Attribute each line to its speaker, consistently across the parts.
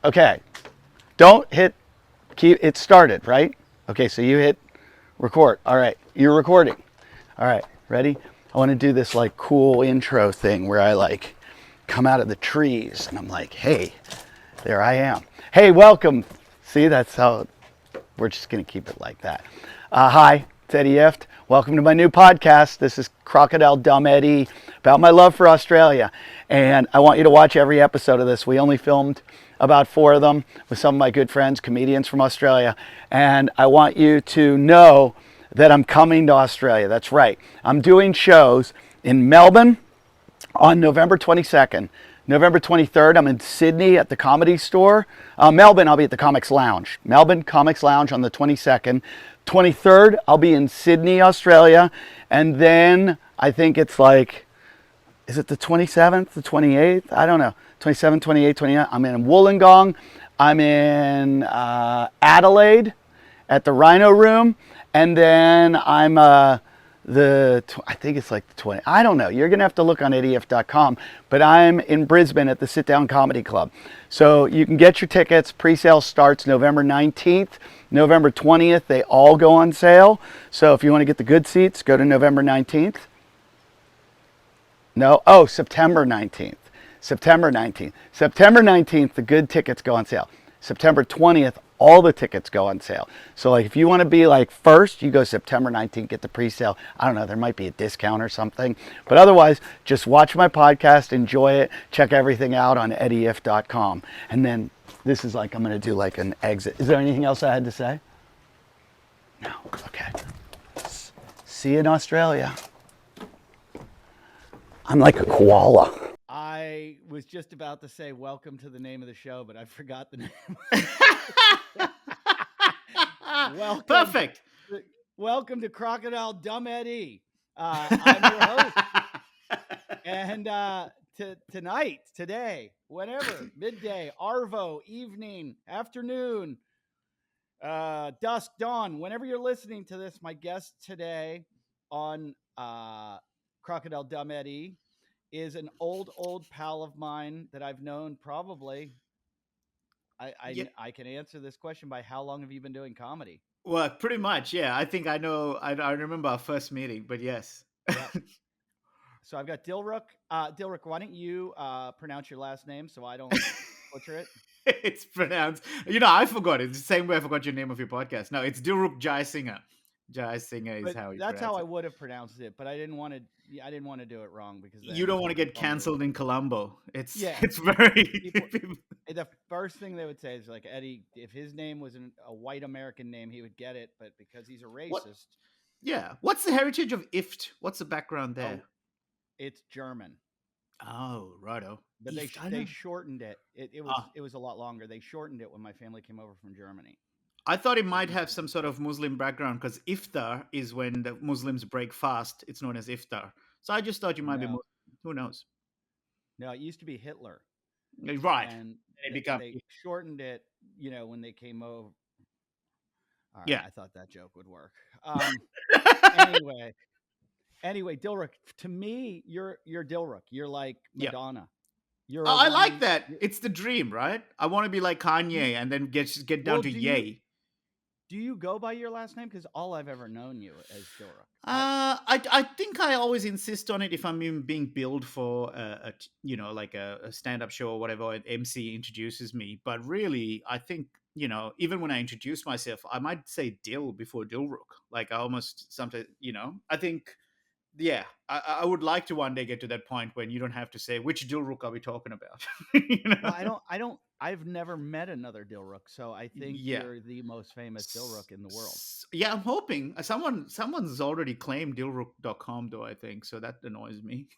Speaker 1: Okay. Don't hit keep it started, right? Okay, so you hit record. All right. You're recording. All right. Ready? I want to do this like cool intro thing where I like come out of the trees and I'm like, "Hey, there I am. Hey, welcome." See, that's how we're just going to keep it like that. Hi, it's EddieIfft. Welcome to my new podcast. This is Crocodile Dumb Eddie about my love for Australia. And I want you to watch every episode of this. We only filmed about 4 of them with some of my good friends, comedians from Australia. And I want you to know that I'm coming to Australia. That's right. I'm doing shows in Melbourne on November 22nd. November 23rd, I'm in Sydney at the Comedy Store. Melbourne, I'll be at the Comics Lounge. Melbourne Comics Lounge on the 22nd. 23rd, I'll be in Sydney, Australia. And then I think it's like, is it the 27th, the 28th? I don't know. 27, 28, 29. I'm in Wollongong. I'm in Adelaide at the Rhino Room. And then I'm I think it's like the 20. I don't know. You're going to have to look on EddieIfft.com. But I'm in Brisbane at the Sit Down Comedy Club. So you can get your tickets. Pre-sale starts November 19th. November 20th, they all go on sale. So if you want to get the good seats, go to November 19th. No, oh, September 19th. September 19th. September 19th, the good tickets go on sale. September 20th, all the tickets go on sale. So like if you want to be like first, you go September 19th, get the pre-sale. I don't know, there might be a discount or something. But otherwise, just watch my podcast, enjoy it, check everything out on EddieIfft.com. And then this is like, I'm going to do like an exit. Is there anything else I had to say? No. Okay. See you in Australia. I'm like a koala. I was just about to say welcome to the name of the show, but I forgot the name. Welcome.
Speaker 2: Perfect.
Speaker 1: Welcome to Crocodile Dumb Eddie. I'm your host. And tonight, today, whenever, midday, arvo, evening, afternoon, dusk, dawn, whenever you're listening to this, my guest today on Crocodile Dumb Eddie is an old pal of mine that I've known probably. I can answer this question by how long have you been doing comedy?
Speaker 2: Well, pretty much, yeah. I think I know. I remember our first meeting, but yes.
Speaker 1: Yep. So I've got Dilruk. Dilruk, why don't you pronounce your last name so I don't butcher it?
Speaker 2: It's pronounced. I forgot. It's the same way I forgot your name of your podcast. No, it's Dilruk Jayasinha. Jayasinha is
Speaker 1: But
Speaker 2: how you
Speaker 1: that's
Speaker 2: pronounce
Speaker 1: how
Speaker 2: it.
Speaker 1: I would have pronounced it, but I didn't want to do it wrong because then
Speaker 2: You don't want to get
Speaker 1: people
Speaker 2: cancelled in Colombo. It's
Speaker 1: Yeah.
Speaker 2: it's very.
Speaker 1: People- the first thing they would say is like, Eddie, if his name was a white American name, he would get it, but because he's a
Speaker 2: What?
Speaker 1: racist,
Speaker 2: Yeah. What's the heritage of Ifft? What's the background there?
Speaker 1: it's German.
Speaker 2: Oh, righto.
Speaker 1: But
Speaker 2: Ifft, I
Speaker 1: they
Speaker 2: know.
Speaker 1: shortened it. It was a lot longer. They shortened it when my family came over from Germany.
Speaker 2: I thought it might have some sort of Muslim background because iftar is when the Muslims break fast. It's known as iftar. So I just thought you might be
Speaker 1: No,
Speaker 2: Muslim. Who knows?
Speaker 1: no, it used to be Hitler,
Speaker 2: Right.
Speaker 1: and
Speaker 2: It become
Speaker 1: they shortened it. When they came over. All right,
Speaker 2: yeah.
Speaker 1: I thought that joke would work. Anyway, Dilruk. To me, you're Dilruk. You're like
Speaker 2: Yeah.
Speaker 1: Madonna. You're a
Speaker 2: I like
Speaker 1: woman.
Speaker 2: that. It's the dream, right? I want to be like Kanye and then get down
Speaker 1: Well,
Speaker 2: to yay.
Speaker 1: Do you go by your last name? Because all I've ever known you as Dilruk.
Speaker 2: I think I always insist on it if I'm even being billed for like a stand up show or whatever. An MC introduces me, but really, I think even when I introduce myself, I might say Dil before Dilruk. Like I almost sometimes I think yeah, I would like to one day get to that point when you don't have to say which Dilruk are we talking about.
Speaker 1: Well, I've never met another Dilruk, so I think
Speaker 2: Yeah.
Speaker 1: you're the most famous Dilruk in the world.
Speaker 2: Yeah, I'm hoping someone's already claimed Dilruk.com though, I think, so that annoys me.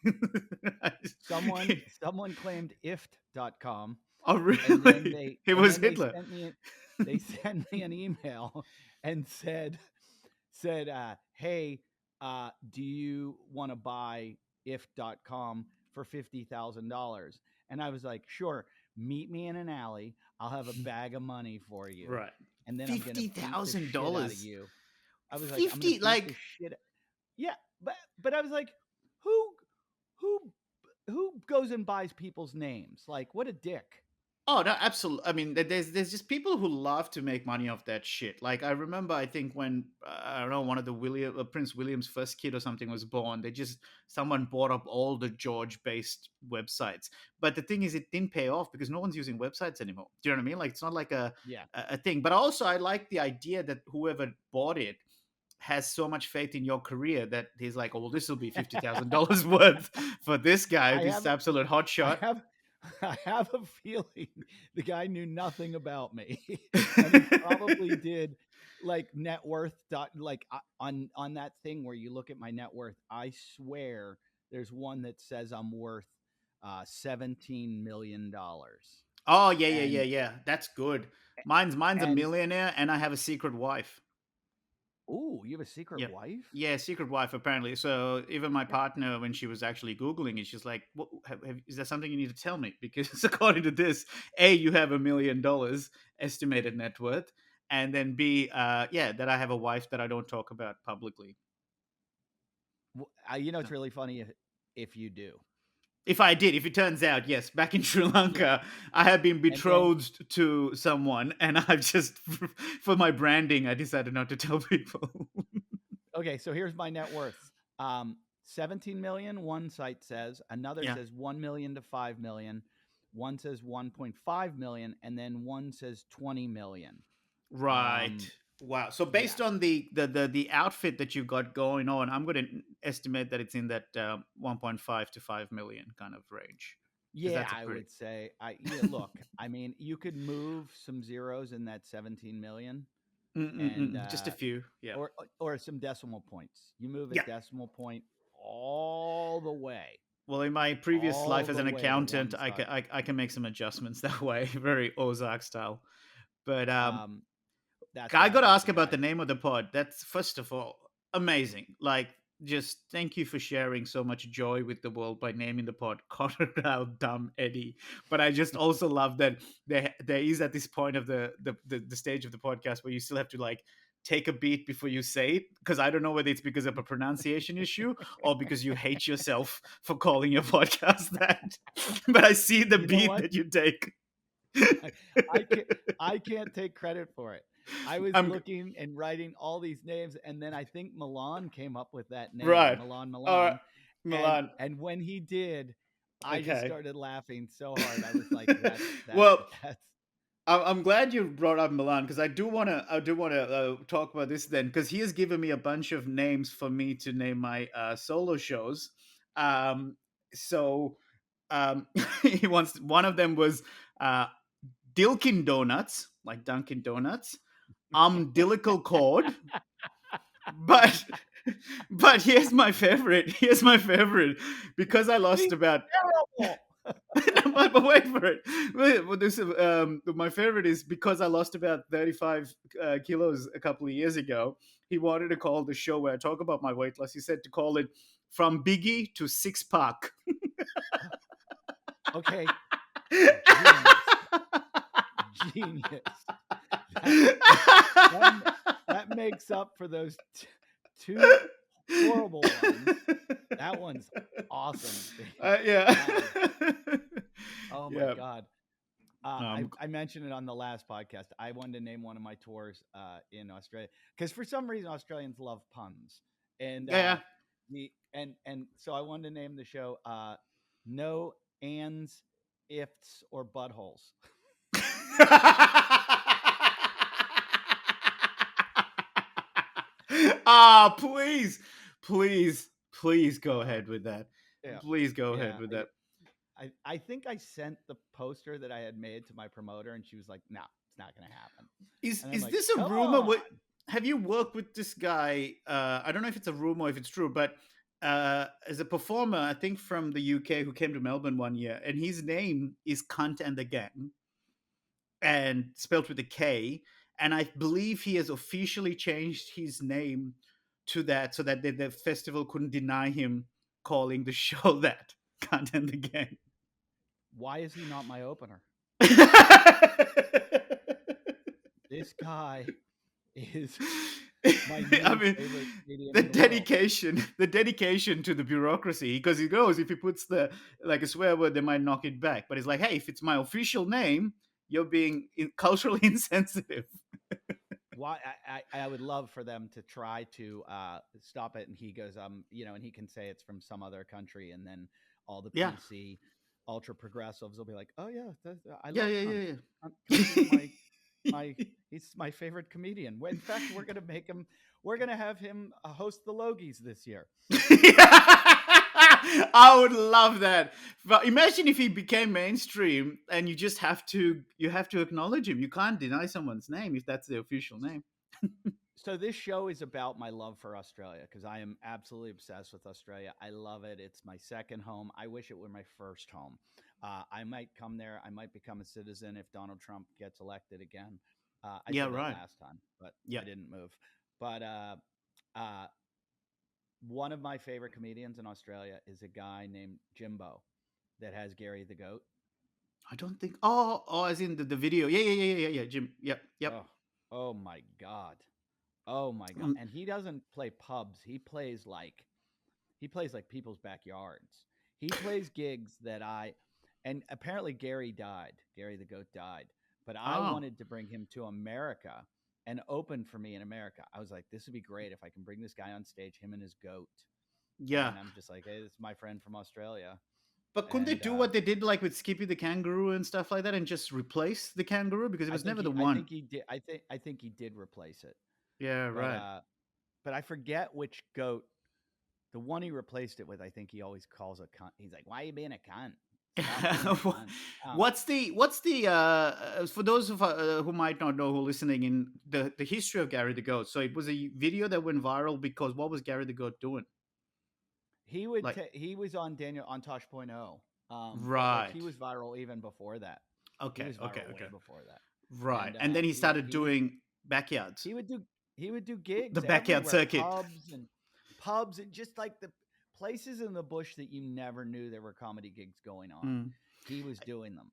Speaker 1: Someone claimed Ifft.com.
Speaker 2: Oh really?
Speaker 1: And then
Speaker 2: it was Hitler.
Speaker 1: They sent me an email and said, hey, do you want to buy Ifft.com for $50,000? And I was like, sure, meet me in an alley. I'll have a bag of money for you.
Speaker 2: Right.
Speaker 1: And then I'm going to beat the shit out of you. I was like,
Speaker 2: 50,
Speaker 1: I'm gonna beat the shit. Yeah, but I was like, who goes and buys people's names? Like, what a dick.
Speaker 2: Oh, no, absolutely. I mean, there's just people who love to make money off that shit. Like I remember, I think when I don't know, one of the Prince William's first kid or something was born, they just someone bought up all the George-based websites. But the thing is, it didn't pay off because no one's using websites anymore. Do you know what I mean? Like it's not like
Speaker 3: Yeah.
Speaker 2: a thing. But also, I like the idea that whoever bought it has so much faith in your career that he's like, oh, well, this will be $50,000 worth for this guy,
Speaker 3: I
Speaker 2: this
Speaker 3: have
Speaker 2: absolute
Speaker 3: I
Speaker 2: hotshot.
Speaker 3: have I have a feeling the guy knew nothing about me, and he probably did like net worth like on that thing where you look at my net worth. I swear there's one that says I'm worth $17 million,
Speaker 2: Oh yeah, yeah, yeah,
Speaker 3: and
Speaker 2: yeah. That's good. Mine's a
Speaker 3: and
Speaker 2: millionaire, and I have a secret wife.
Speaker 3: oh, you have a secret
Speaker 2: Yeah,
Speaker 3: wife?
Speaker 2: yeah, secret wife apparently. So even my partner, when she was actually googling it, she's like, "What? Is there something you need to tell me?" Because according to this, a you have $1 million estimated net worth, and then b, yeah, that I have a wife that I don't talk about publicly.
Speaker 3: It's
Speaker 2: So
Speaker 3: really funny if you do,
Speaker 2: if it turns out, yes, back in Sri
Speaker 3: yeah,
Speaker 2: Lanka, I have been
Speaker 3: and then
Speaker 2: betrothed to someone, and I've just, for my branding, I decided not to tell people.
Speaker 3: okay, so here's my net worth. 17 million, one site says, another
Speaker 2: Yeah,
Speaker 3: says 1 million to 5 million, one says 1.5 million, and then one says 20 million.
Speaker 2: right.
Speaker 3: Um,
Speaker 2: Wow. So
Speaker 3: yeah.
Speaker 2: based on the outfit that you've got going on, I'm going to estimate that it's in that 1.5 to 5 million kind of range, because
Speaker 3: Yeah,
Speaker 2: that's a
Speaker 3: I
Speaker 2: pretty.
Speaker 3: would say look, I mean, you could move some zeros in that 17 million and
Speaker 2: Just a few. Yeah.
Speaker 3: or some decimal points. You move a
Speaker 2: Yeah.
Speaker 3: decimal point all the way,
Speaker 2: Well, in my previous
Speaker 3: all
Speaker 2: life as
Speaker 3: the
Speaker 2: an
Speaker 3: way to
Speaker 2: accountant,
Speaker 3: one side.
Speaker 2: I can make some adjustments that way, very Ozark style. But
Speaker 3: Um, that's
Speaker 2: I
Speaker 3: why I
Speaker 2: got to
Speaker 3: thought
Speaker 2: ask
Speaker 3: the
Speaker 2: about the
Speaker 3: guy.
Speaker 2: name of the pod. That's first of all amazing. Like, just thank you for sharing so much joy with the world by naming the pod Crocodile Dumb Eddie. But I just also love that there is at this point of the stage of the podcast where you still have to like take a beat before you say it, because I don't know whether it's because of a pronunciation issue or because you hate yourself for calling your podcast that. But I see the
Speaker 3: You know
Speaker 2: beat
Speaker 3: what?
Speaker 2: that you take.
Speaker 3: I, I can't I can't take credit for it. I was
Speaker 2: I'm
Speaker 3: looking and writing all these names, and then I think Milan came up with that name,
Speaker 2: right.
Speaker 3: Milan
Speaker 2: All right,
Speaker 3: Milan, and
Speaker 2: Milan.
Speaker 3: when he did, I just
Speaker 2: Okay.
Speaker 3: started laughing so hard. I was like, that's
Speaker 2: Well,
Speaker 3: that's
Speaker 2: I'm glad you brought up Milan, because I do want to talk about this then, because he has given me a bunch of names for me to name my solo shows. Um, so he wants one of them was uh, Dilkin Donuts, like Dunkin' Donuts. Umbilical cord, but here's my favorite. Here's my favorite, because I lost
Speaker 3: he's
Speaker 2: about.
Speaker 3: terrible.
Speaker 2: But wait for it. My favorite is because I lost about 35 kilos a couple of years ago. He wanted to call the show where I talk about my weight loss. He said to call it From Biggie to Six Pack.
Speaker 3: Okay, genius, genius. That that that makes up for those two horrible ones. That one's awesome.
Speaker 2: Yeah.
Speaker 3: um, oh my
Speaker 2: Yeah.
Speaker 3: god.
Speaker 2: Um,
Speaker 3: I mentioned it on the last podcast. I wanted to name one of my tours in Australia because for some reason Australians love puns, and
Speaker 2: yeah.
Speaker 3: so I wanted to name the show "No Ands, Ifts, or Buttholes."
Speaker 2: Please, please, please go
Speaker 3: Uh,
Speaker 2: ahead with that.
Speaker 3: yeah,
Speaker 2: Please go ahead
Speaker 3: yeah.
Speaker 2: with that.
Speaker 3: I think I sent the poster that I had made to my promoter, and she was like, "No, it's not going to happen." And I'm
Speaker 2: Is
Speaker 3: like,
Speaker 2: this a
Speaker 3: "Come
Speaker 2: rumor?
Speaker 3: on."
Speaker 2: What, have you worked with this guy? I don't know if it's a rumor or if it's true, but as a performer, I think from the UK, who came to Melbourne one year, and his name is Cunt and the Gang, and spelled with a K. And I believe he has officially changed his name to that so that the festival couldn't deny him calling the show that Cunt and the Gang.
Speaker 3: Why is he not my opener? This guy is My
Speaker 2: I
Speaker 3: new
Speaker 2: mean,
Speaker 3: favorite comedian
Speaker 2: the
Speaker 3: in the world.
Speaker 2: dedication to the bureaucracy, because he goes, if he puts the like a swear word, they might knock it back. But it's like, hey, if it's my official name, you're being culturally insensitive.
Speaker 3: Why I would love for them to try to stop it, and he goes, and he can say it's from some other country, and then all the
Speaker 2: Yeah,
Speaker 3: PC ultra progressives will be like, oh yeah, I
Speaker 2: yeah,
Speaker 3: love
Speaker 2: yeah,
Speaker 3: Cunt.
Speaker 2: yeah,
Speaker 3: Cunt is
Speaker 2: yeah.
Speaker 3: my he's my favorite comedian. In fact, we're gonna have him host the Logies this year.
Speaker 2: I would love that. But imagine if he became mainstream and you have to acknowledge him. You can't deny someone's name if that's the official name.
Speaker 3: So this show is about my love for Australia because I am absolutely obsessed with Australia. I love it. It's my second home. I wish it were my first home. I might come there. I might become a citizen if Donald Trump gets elected again. I
Speaker 2: Yeah,
Speaker 3: said that
Speaker 2: right.
Speaker 3: last time, but
Speaker 2: Yeah.
Speaker 3: I didn't move. But uh, one of my favorite comedians in Australia is a guy named Jimbo that has Gary the Goat.
Speaker 2: I don't think. Oh, as in the video. Yeah, yeah, yeah, yeah, yeah. Jim. Yep, yep.
Speaker 3: Oh, oh my God. Oh my God.
Speaker 2: Um,
Speaker 3: And he doesn't play pubs. He plays like people's backyards. He plays gigs and apparently Gary died. Gary the Goat died. But I
Speaker 2: oh,
Speaker 3: wanted to bring him to America and open for me in America. I was like, this would be great if I can bring this guy on stage, him and his goat.
Speaker 2: yeah.
Speaker 3: And I'm just like, hey, this is my friend from Australia.
Speaker 2: But couldn't they
Speaker 3: And
Speaker 2: do what they did, like with Skippy the kangaroo and stuff like that, and just replace the kangaroo because it
Speaker 3: I
Speaker 2: was
Speaker 3: think
Speaker 2: never the
Speaker 3: he I
Speaker 2: one?
Speaker 3: think he did I think he did replace it.
Speaker 2: Yeah,
Speaker 3: But
Speaker 2: right.
Speaker 3: I forget which goat. The one he replaced it with, I think he always calls a cunt. He's like, "Why are you being a cunt? Stop being a cunt."
Speaker 2: What's the for those of who might not know, who are listening, in the history of Gary the Goat? So it was a video that went viral because what was Gary the Goat doing? Like,
Speaker 3: He was on Daniel on Tosh.0, but like he
Speaker 2: right.
Speaker 3: was viral even before that. He
Speaker 2: Okay,
Speaker 3: was
Speaker 2: okay,
Speaker 3: viral way
Speaker 2: okay.
Speaker 3: before that,
Speaker 2: Right.
Speaker 3: and
Speaker 2: And then he started
Speaker 3: he would
Speaker 2: doing backyards,
Speaker 3: he would do he would do
Speaker 2: the
Speaker 3: gigs
Speaker 2: backyard
Speaker 3: everywhere,
Speaker 2: circuit.
Speaker 3: pubs and just like the places in the bush that you never knew there were comedy gigs going on.
Speaker 2: Hmm.
Speaker 3: He was doing them,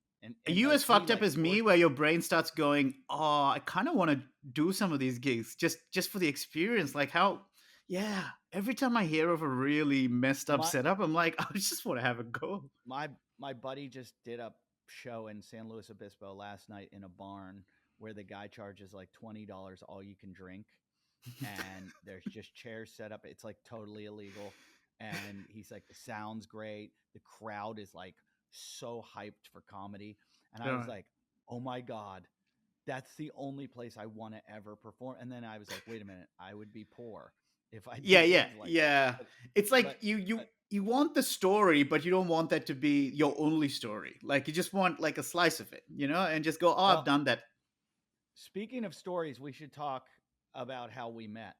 Speaker 2: Are
Speaker 3: and
Speaker 2: you
Speaker 3: like
Speaker 2: as
Speaker 3: he
Speaker 2: fucked up
Speaker 3: like
Speaker 2: as me,
Speaker 3: forced.
Speaker 2: where your brain starts going, "Oh, I kind of want to do some of these gigs just for the experience." Like how, yeah. Every time I hear of a really messed up
Speaker 3: My
Speaker 2: setup, I'm like, I just want to have a go.
Speaker 3: my my buddy just did a show in San Luis Obispo last night in a barn where the guy charges like $20 all you can drink, and there's just chairs set up. It's like totally illegal. And he's like, the sound's great. The crowd is like so hyped for comedy. And I
Speaker 2: All
Speaker 3: was
Speaker 2: right.
Speaker 3: like, oh my God, that's the only place I want to ever perform. And then I was like, wait a minute, I would be poor if I
Speaker 2: Yeah,
Speaker 3: did
Speaker 2: yeah,
Speaker 3: gigs like that.
Speaker 2: yeah.
Speaker 3: But
Speaker 2: It's like
Speaker 3: but
Speaker 2: you want the story, but you don't want that to be your only story. Like you just want like a slice of it, and just go, "Oh, I've
Speaker 3: well,
Speaker 2: done that."
Speaker 3: speaking of stories, we should talk about how we met,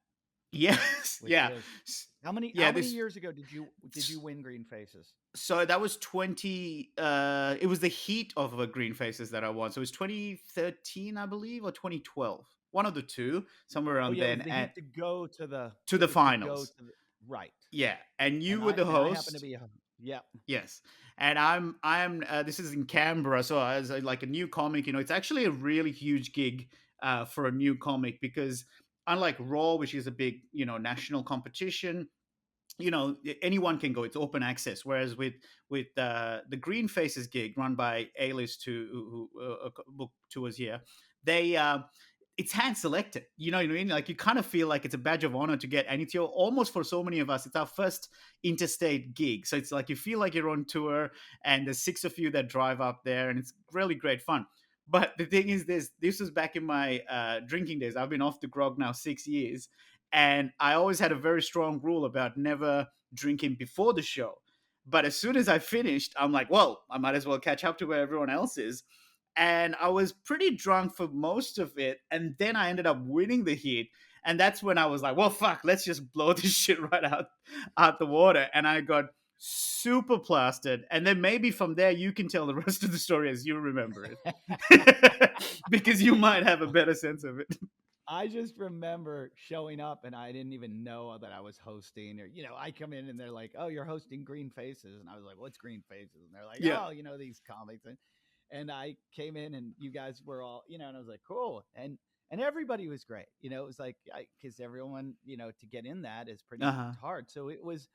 Speaker 2: Yes,
Speaker 3: which
Speaker 2: yeah,
Speaker 3: is how many
Speaker 2: yeah.
Speaker 3: years ago did you win Green Faces?
Speaker 2: So that was 20, it was the heat of Green Faces that I won. So it was 2013, I believe, or 2012. One of the two, somewhere
Speaker 3: Oh
Speaker 2: around
Speaker 3: yeah, it was
Speaker 2: then,
Speaker 3: the
Speaker 2: and
Speaker 3: heat to go to the
Speaker 2: to the
Speaker 3: go
Speaker 2: finals.
Speaker 3: to the right.
Speaker 2: Yeah, and you
Speaker 3: And
Speaker 2: were the
Speaker 3: I happen to
Speaker 2: host.
Speaker 3: be yeah.
Speaker 2: Yes, and I'm this is in Canberra, so as like a new comic, it's actually a really huge gig for a new comic, because unlike Raw, which is a big national competition, anyone can go, it's open access, whereas with the Green Faces gig run by A-list, who book tours here, they it's hand selected, you know what I mean, like you kind of feel like it's a badge of honor to get, and it's your almost, for so many of us, it's our first interstate gig, so it's like you feel like you're on tour, and there's six of you that drive up there, and it's really great fun. But the thing is, this was back in my drinking days. I've been off the grog now 6 years, and I always had a very strong rule about never drinking before the show. But as soon as I finished, I'm like, well, I might as well catch up to where everyone else is. And I was pretty drunk for most of it. And then I ended up winning the heat. And that's when I was like, well, fuck, let's just blow this shit right out the water. And I got super plastered. And then maybe from there, you can tell the rest of the story as you remember it. Because you might have a better sense of it.
Speaker 3: I just remember showing up and I didn't even know that I was hosting, or I come in and they're like, "Oh, you're hosting Green Faces," and I was like, "What's Green Faces?" And they're like,
Speaker 2: Yeah.
Speaker 3: "Oh, these comics." and I came in, and you guys were all, and I was like, cool, and everybody was great. It was like because everyone, to get in that is pretty
Speaker 2: Uh-huh.
Speaker 3: hard. So it was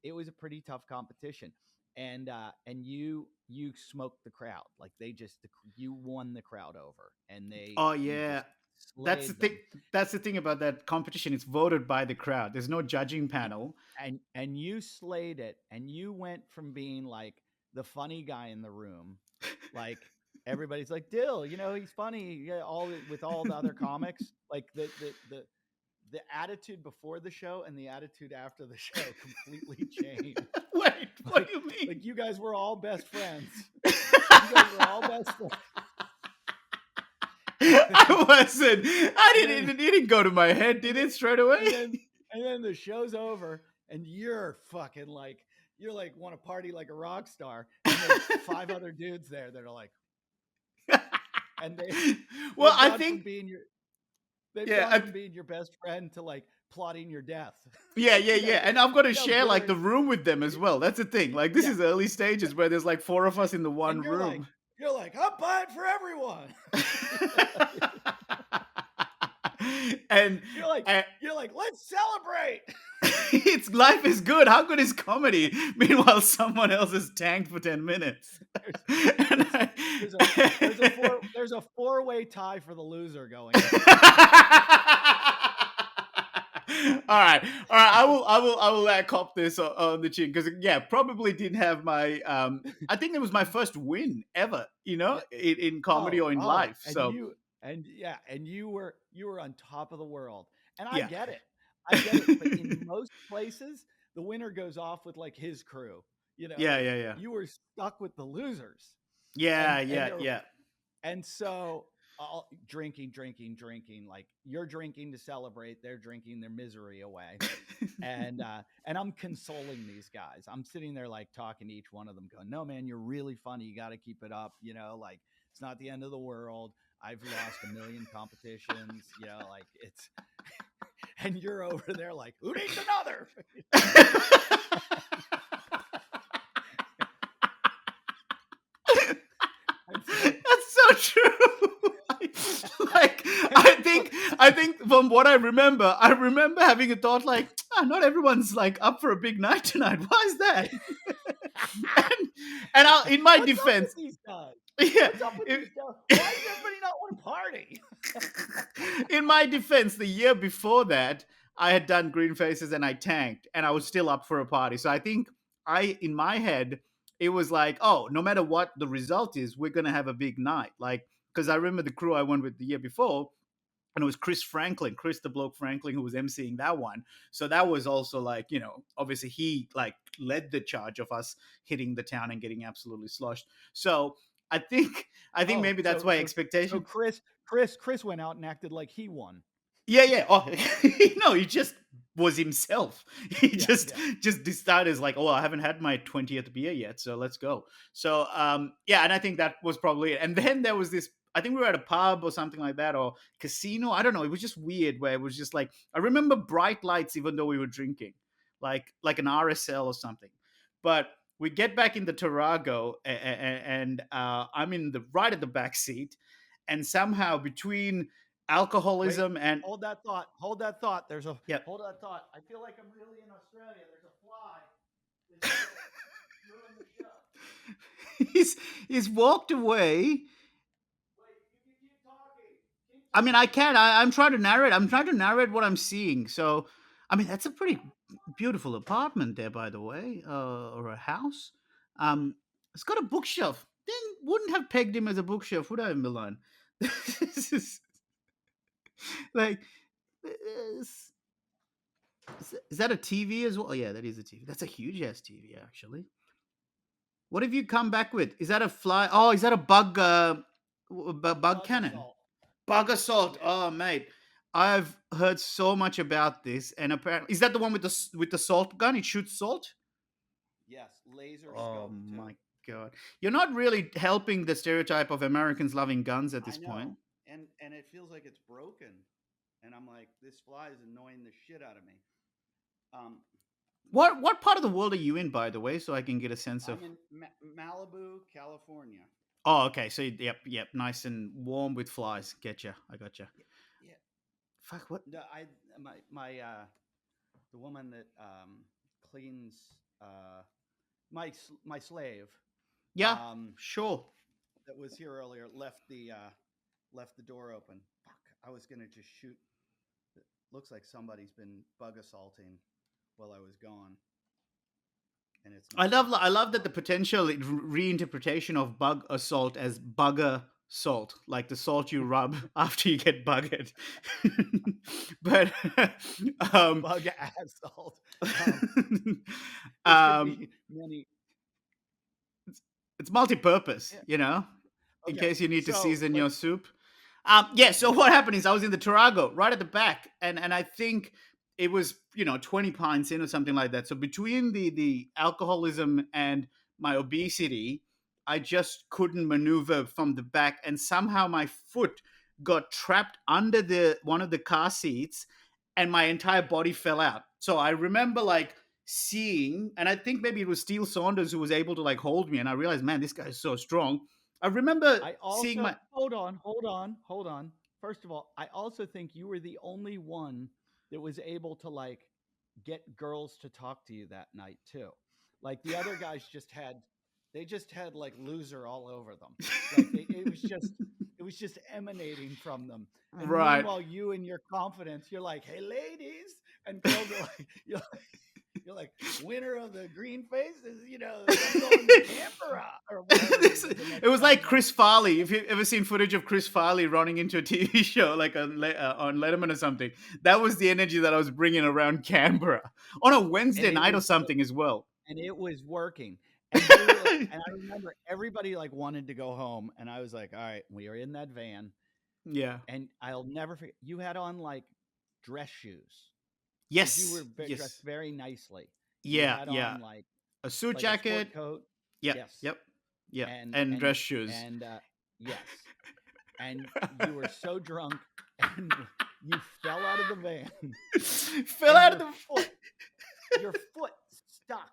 Speaker 3: a pretty tough competition, and you smoked the crowd. Like you won the crowd over, and
Speaker 2: Oh
Speaker 3: you
Speaker 2: yeah.
Speaker 3: just
Speaker 2: That's the
Speaker 3: slayed
Speaker 2: thing.
Speaker 3: them.
Speaker 2: That's the thing about that competition. It's voted by the crowd. There's no judging panel.
Speaker 3: And you slayed it, and you went from being like the funny guy in the room, like everybody's like, Dill, he's funny, yeah, with all the other comics, like the attitude before the show and the attitude after the show completely changed.
Speaker 2: Wait, what
Speaker 3: like
Speaker 2: do you mean?
Speaker 3: like you guys were all best friends. You guys were all best friends.
Speaker 2: I wasn't. I
Speaker 3: then-
Speaker 2: didn't. It didn't go to my head, did it? Straight away.
Speaker 3: and then the show's over, and you're fucking like want to party like a rock star, and there's 5 other dudes there that are like, and
Speaker 2: Well,
Speaker 3: they've
Speaker 2: I
Speaker 3: gone
Speaker 2: think.
Speaker 3: from being your they've
Speaker 2: Yeah,
Speaker 3: gone from being your best friend to like plotting your death.
Speaker 2: yeah, yeah, yeah. And I've got to
Speaker 3: No,
Speaker 2: share like the room with them as well. That's the thing. Like this
Speaker 3: Yeah.
Speaker 2: is early stages where there's like 4 of us in the one
Speaker 3: And you're like,
Speaker 2: room.
Speaker 3: I'm buying for everyone.
Speaker 2: And
Speaker 3: You're like, let's celebrate.
Speaker 2: it's life is good. How good is comedy? Meanwhile, someone else is tanked for 10 minutes.
Speaker 3: There's a 4-way tie for the loser going.
Speaker 2: All right. I will cop this on the chin because probably didn't have my. I think it was my first win ever. In comedy or in life. So
Speaker 3: and you were on top of the world, and I
Speaker 2: Yeah.
Speaker 3: get it. But in most places, the winner goes off with like his crew.
Speaker 2: Yeah.
Speaker 3: You were stuck with the losers.
Speaker 2: Yeah.
Speaker 3: And so drinking, like you're drinking to celebrate, they're drinking their misery away. and I'm consoling these guys. I'm sitting there like talking to each one of them going, no, man, you're really funny. You got to keep it up. Like it's not the end of the world. I've lost a million competitions, like it's, and you're over there like, who needs another?
Speaker 2: That's so true. I think from what I remember having a thought like, not everyone's like up for a big night tonight. Why is that? and in my
Speaker 3: What's
Speaker 2: defense,
Speaker 3: up with these guys?
Speaker 2: yeah,
Speaker 3: What's up with these guys? Why does everybody not want to party?
Speaker 2: in my defense, the year before that, I had done Green Faces and I tanked, and I was still up for a party. So I think in my head, it was like, oh, no matter what the result is, we're gonna have a big night. Like, because I remember the crew I went with the year before, and it was Chris the bloke Franklin, who was emceeing that one. So that was also like, obviously he like led the charge of us hitting the town and getting absolutely sloshed. So I think maybe that's why expectation.
Speaker 3: So Chris went out and acted like he won.
Speaker 2: Yeah. Oh, no, he just was himself. He just decided as like, oh, I haven't had my 20th beer yet, so let's go. So and I think that was probably it. And then there was this. I think we were at a pub or something like that, or casino. I don't know. It was just weird where it was just like I remember bright lights, even though we were drinking, like an RSL or something. But we get back in the Tarago, and I'm in the right at the back seat, and somehow between alcoholism and
Speaker 3: hold that thought. Hold that thought.
Speaker 2: Yep.
Speaker 3: Hold that thought. I feel like I'm really in Australia. There's a fly. Ruin the show.
Speaker 2: he's walked away.
Speaker 3: Wait, you keep talking.
Speaker 2: I mean, I can. I'm trying to narrate. I'm trying to narrate what I'm seeing. So, I mean, that's a pretty beautiful apartment there, by the way, or a house. It's got a bookshelf. Then wouldn't have pegged him as a bookshelf, would I, Milan? This is like, is that a TV as well? Oh, yeah, that is a TV. That's a huge ass TV, actually. What have you come back with? Is that a fly? Oh, is that a bug? Bug cannon.
Speaker 3: Assault.
Speaker 2: Bug assault. Oh, mate, I've heard so much about this, and apparently, is that the one with the salt gun? It shoots salt.
Speaker 3: Yes, laser scope.
Speaker 2: Oh
Speaker 3: too.
Speaker 2: my god, you're not really helping the stereotype of Americans loving guns at this
Speaker 3: I know.
Speaker 2: point.
Speaker 3: And it feels like it's broken, and I'm like, this fly is annoying the shit out of me.
Speaker 2: What part of the world are you in, by the way, so I can get a sense of?
Speaker 3: I'm in Malibu, California.
Speaker 2: Oh, okay. So yep, nice and warm with flies. Getcha. I gotcha.
Speaker 3: Yeah.
Speaker 2: Fuck what?
Speaker 3: No, my the woman that cleans my slave
Speaker 2: Yeah,
Speaker 3: um
Speaker 2: sure.
Speaker 3: that was here earlier left the door open. Fuck, I was gonna just shoot. It looks like somebody's been bug assaulting while I was gone, and it's
Speaker 2: I
Speaker 3: not
Speaker 2: love
Speaker 3: working.
Speaker 2: I love that the potential reinterpretation of bug assault as bugger salt, like the salt you rub after you get buggered. But um,
Speaker 3: Bug assault. This could
Speaker 2: um,
Speaker 3: be many.
Speaker 2: it's multi-purpose,
Speaker 3: Yeah.
Speaker 2: in
Speaker 3: Okay.
Speaker 2: case you need to
Speaker 3: So
Speaker 2: season your
Speaker 3: let's.
Speaker 2: soup. Yeah. So what happened is I was in the Tarago right at the back, and I think it was 20 pints in or something like that. So between the alcoholism and my obesity, I just couldn't maneuver from the back, and somehow my foot got trapped under the one of the car seats, and my entire body fell out. So I remember like seeing, and I think maybe it was Steele Saunders who was able to like hold me, and I realized, man, this guy is so strong. I remember
Speaker 3: I
Speaker 2: seeing
Speaker 3: also
Speaker 2: my
Speaker 3: hold on. First of all, I also think you were the only one that was able to like get girls to talk to you that night too. Like the other guys just had like loser all over them. Like it was just emanating from them. And
Speaker 2: right.
Speaker 3: meanwhile, you and your confidence, you're like, "Hey, ladies," and girls are like, you're like winner of the green faces. I'm going to Canberra or whatever it is the
Speaker 2: It
Speaker 3: next
Speaker 2: was like
Speaker 3: time.
Speaker 2: Chris Farley. If you've ever seen footage of Chris Farley running into a TV show, like on Letterman or something, that was the energy that I was bringing around Canberra on a
Speaker 3: And
Speaker 2: Wednesday
Speaker 3: it
Speaker 2: night or
Speaker 3: was
Speaker 2: something as well.
Speaker 3: and it was working. And you were like, and I remember everybody like wanted to go home, and I was like, all right, we are in that van,
Speaker 2: Yeah.
Speaker 3: and I'll never forget. You had on like dress shoes because you
Speaker 2: Yes.
Speaker 3: were dressed
Speaker 2: Yes.
Speaker 3: very nicely. You
Speaker 2: Yeah.
Speaker 3: had
Speaker 2: Yeah.
Speaker 3: on like
Speaker 2: A suit
Speaker 3: like a sport
Speaker 2: jacket.
Speaker 3: coat,
Speaker 2: Yep.
Speaker 3: yes,
Speaker 2: Yep. Yep.
Speaker 3: and
Speaker 2: And
Speaker 3: and
Speaker 2: dress shoes.
Speaker 3: and yes, and you were so drunk, and you fell out of the van,
Speaker 2: Fell
Speaker 3: and
Speaker 2: out of the.
Speaker 3: your foot stuck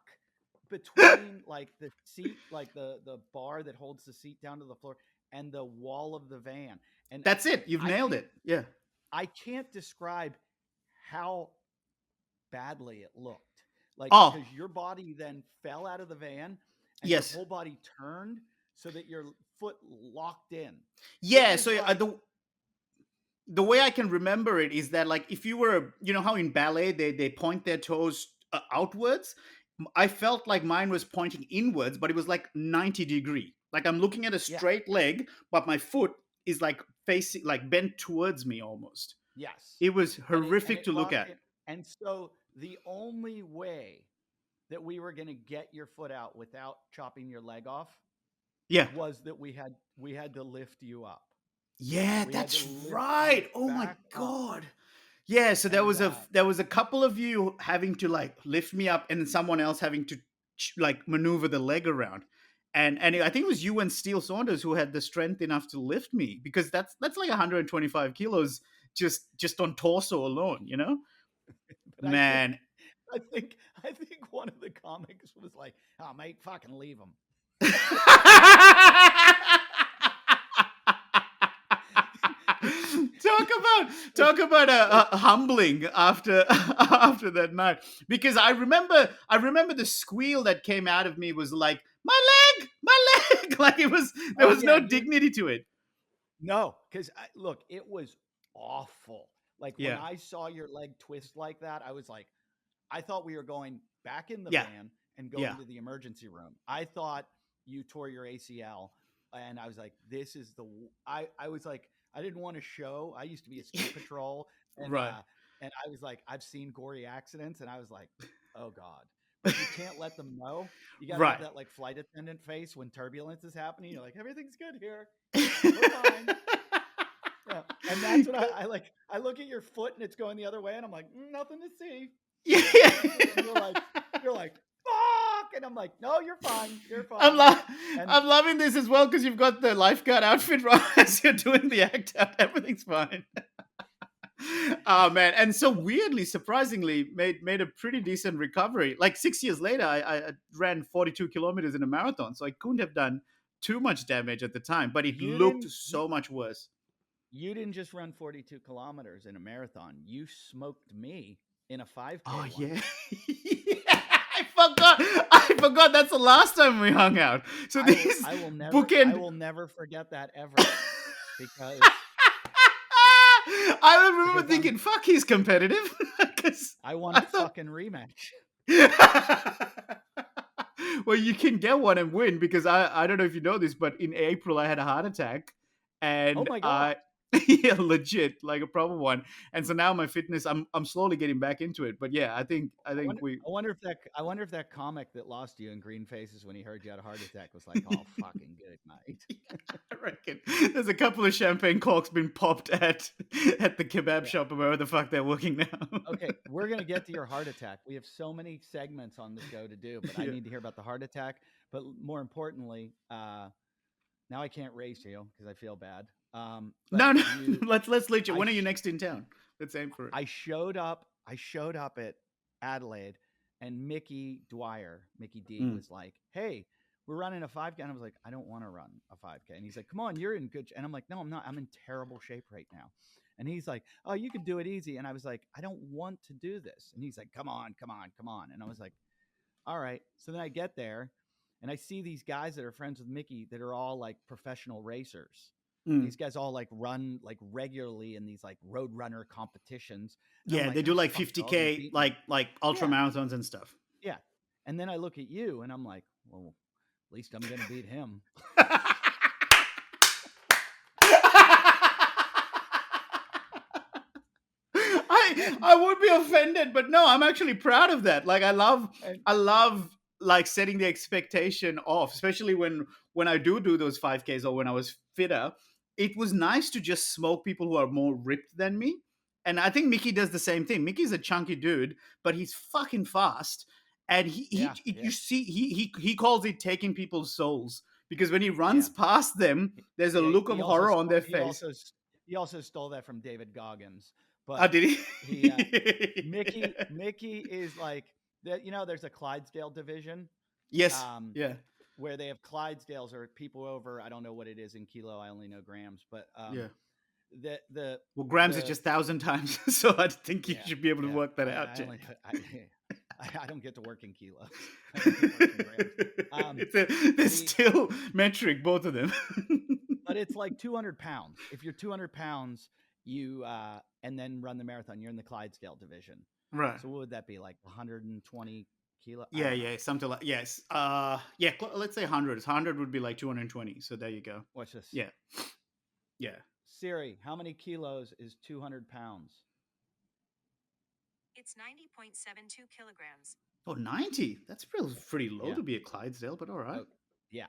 Speaker 3: between like the seat, like the bar that holds the seat down to the floor, and the wall of the van. And
Speaker 2: That's it. You've
Speaker 3: I
Speaker 2: nailed
Speaker 3: can't
Speaker 2: it. Yeah.
Speaker 3: I can't describe how badly it looked. Like
Speaker 2: Oh,
Speaker 3: because your body then fell out of the van and your
Speaker 2: yes.
Speaker 3: whole body turned so that your foot locked in. It
Speaker 2: Yeah.
Speaker 3: was
Speaker 2: So
Speaker 3: like
Speaker 2: the way I can remember it is that like if you were, how in ballet they point their toes outwards. I felt like mine was pointing inwards, but it was like 90-degree. Like I'm looking at a
Speaker 3: yeah,
Speaker 2: straight leg, but my foot is like facing, like bent towards me almost.
Speaker 3: yes.
Speaker 2: It was
Speaker 3: And it
Speaker 2: horrific to look
Speaker 3: locked
Speaker 2: at.
Speaker 3: in. And so the only way that we were going to get your foot out without chopping your leg off
Speaker 2: Yeah.
Speaker 3: was that we had to lift you up.
Speaker 2: Yeah,
Speaker 3: We had to
Speaker 2: that's
Speaker 3: lift you
Speaker 2: right. Oh my
Speaker 3: back up.
Speaker 2: god. Yeah, so there
Speaker 3: And
Speaker 2: was a couple of you having to like lift me up, and then someone else having to like maneuver the leg around. And I think it was you and Steele Saunders who had the strength enough to lift me, because that's like 125 kilos just on torso alone.
Speaker 3: but I think
Speaker 2: Man.
Speaker 3: I think I think one of the comics was like, "Oh, mate, fucking leave him."
Speaker 2: talk about a humbling after after that night, because I remember the squeal that came out of me was like, my leg like it was, there
Speaker 3: Oh
Speaker 2: was
Speaker 3: yeah,
Speaker 2: no
Speaker 3: you
Speaker 2: dignity to it.
Speaker 3: no, because look, it was awful. Like when
Speaker 2: Yeah.
Speaker 3: I saw your leg twist like that, I was like, I thought we were going back in the
Speaker 2: Yeah.
Speaker 3: van and
Speaker 2: Yeah.
Speaker 3: going to the emergency room. I thought you tore your ACL, and I was like, "This is the." I was like, I didn't want to show. I used to be a ski patrol, and
Speaker 2: Right.
Speaker 3: I was like, I've seen gory accidents, and I was like, oh god. But you can't let them know. You got to have
Speaker 2: Right.
Speaker 3: that like flight attendant face when turbulence is happening. You're like, everything's good here. We're fine. Yeah. And that's what I like. I look at your foot and it's going the other way, and I'm like, nothing to see. Nothing to see. And you're like, fuck. And I'm like, no, you're fine. You're
Speaker 2: I'm
Speaker 3: fine.
Speaker 2: lo-
Speaker 3: And
Speaker 2: I'm loving this as well, because you've got the lifeguard outfit right as you're doing the act out. Everything's fine. Oh man. And so weirdly, surprisingly, made a pretty decent recovery. Like 6 years later, I ran 42 kilometers in a marathon, so I couldn't have done too much damage at the time, but it
Speaker 3: You
Speaker 2: looked
Speaker 3: didn't.
Speaker 2: so much worse.
Speaker 3: You didn't just run 42 kilometers in a marathon. You smoked me in a 5K
Speaker 2: Oh
Speaker 3: once.
Speaker 2: yeah. I forgot. I forgot. That's the last time we hung out. So these
Speaker 3: I will
Speaker 2: bookend.
Speaker 3: never forget that ever because
Speaker 2: I remember
Speaker 3: because
Speaker 2: thinking, "Fuck, he's competitive." Because
Speaker 3: I want
Speaker 2: I
Speaker 3: a
Speaker 2: thought,
Speaker 3: fucking rematch.
Speaker 2: well, you can get one and win because I don't know if you know this, but in April I had a heart attack,
Speaker 3: Oh
Speaker 2: and
Speaker 3: my
Speaker 2: I
Speaker 3: god.
Speaker 2: yeah, legit, like a proper one. And so now my fitness, I'm slowly getting back into it. But yeah, I think we
Speaker 3: I wonder if that comic that lost you in green faces when he heard you had a heart attack was like, "Oh, fucking good night."
Speaker 2: I reckon there's a couple of champagne corks been popped at the kebab
Speaker 3: Yeah.
Speaker 2: shop or wherever the fuck they're working now.
Speaker 3: Okay, we're gonna get to your heart attack. We have so many segments on the show to do, but I
Speaker 2: Yeah.
Speaker 3: need to hear about the heart attack. But more importantly, now I can't race you because I feel bad. But
Speaker 2: No, no.
Speaker 3: you,
Speaker 2: Let's legit.
Speaker 3: I,
Speaker 2: When are you
Speaker 3: sh-
Speaker 2: next in town? Let's aim for it.
Speaker 3: I showed up. I showed up at Adelaide, and Mickey D,
Speaker 2: Mm.
Speaker 3: was like, "Hey, we're running a 5K," and I was like, "I don't want to run a 5K." And he's like, "Come on, you're in good." And I'm like, "No, I'm not. I'm in terrible shape right now." And he's like, "Oh, you can do it easy." And I was like, "I don't want to do this." And he's like, "Come on, come on, come on." And I was like, "All right." So then I get there, and I see these guys that are friends with Mickey that are all like professional racers.
Speaker 2: Mm.
Speaker 3: These guys all like run like regularly in these like road runner competitions. And I'm
Speaker 2: Yeah,
Speaker 3: like,
Speaker 2: they do
Speaker 3: "Oh,
Speaker 2: like
Speaker 3: fuck, they're all gonna
Speaker 2: 50K,
Speaker 3: beat me."
Speaker 2: like ultra
Speaker 3: Yeah,
Speaker 2: marathons and stuff.
Speaker 3: yeah. And then I look at you and I'm like, "Well, at least I'm gonna beat him."
Speaker 2: I would be offended, but no, I'm actually proud of that. Like
Speaker 3: And
Speaker 2: I love like setting the expectation off, especially when I do those 5Ks or when I was fitter. It was nice to just smoke people who are more ripped than me. And I think Mickey does the same thing. Mickey's a chunky dude, but he's fucking fast. And
Speaker 3: yeah,
Speaker 2: you
Speaker 3: yeah,
Speaker 2: see he calls it taking people's souls because when he runs
Speaker 3: yeah.
Speaker 2: past them, there's a
Speaker 3: Yeah,
Speaker 2: look of horror on their face.
Speaker 3: he also stole that from David Goggins.
Speaker 2: Oh,
Speaker 3: But
Speaker 2: did
Speaker 3: he
Speaker 2: he?
Speaker 3: Mickey is like that. There's a Clydesdale division,
Speaker 2: Yes.
Speaker 3: um,
Speaker 2: Yeah.
Speaker 3: where they have Clydesdales or people over. I don't know what it is in kilo. I only know grams. But
Speaker 2: Yeah.
Speaker 3: the
Speaker 2: Well, grams is
Speaker 3: the
Speaker 2: just 1,000 times, so I think you
Speaker 3: yeah,
Speaker 2: should be able to
Speaker 3: yeah.
Speaker 2: work that out,
Speaker 3: I
Speaker 2: Jake.
Speaker 3: only I don't get to work in kilos. I only get to work in grams.
Speaker 2: They're
Speaker 3: The
Speaker 2: still metric, both of them.
Speaker 3: But it's like 200 pounds. If you're 200 pounds, you and then run the marathon, you're in the Clydesdale division.
Speaker 2: Right.
Speaker 3: So what would that be, like 120 kilo? I
Speaker 2: Yeah,
Speaker 3: don't know.
Speaker 2: yeah, something like yes. Yeah, let's say 100. 100 would be like 220. So there you go.
Speaker 3: Watch this.
Speaker 2: Yeah, yeah.
Speaker 3: Siri, how many kilos is 200 pounds?
Speaker 4: It's 90.72 kilograms.
Speaker 2: Oh, 90. That's pretty low
Speaker 3: Yeah.
Speaker 2: to be a Clydesdale, but all right.
Speaker 3: Oh, yeah.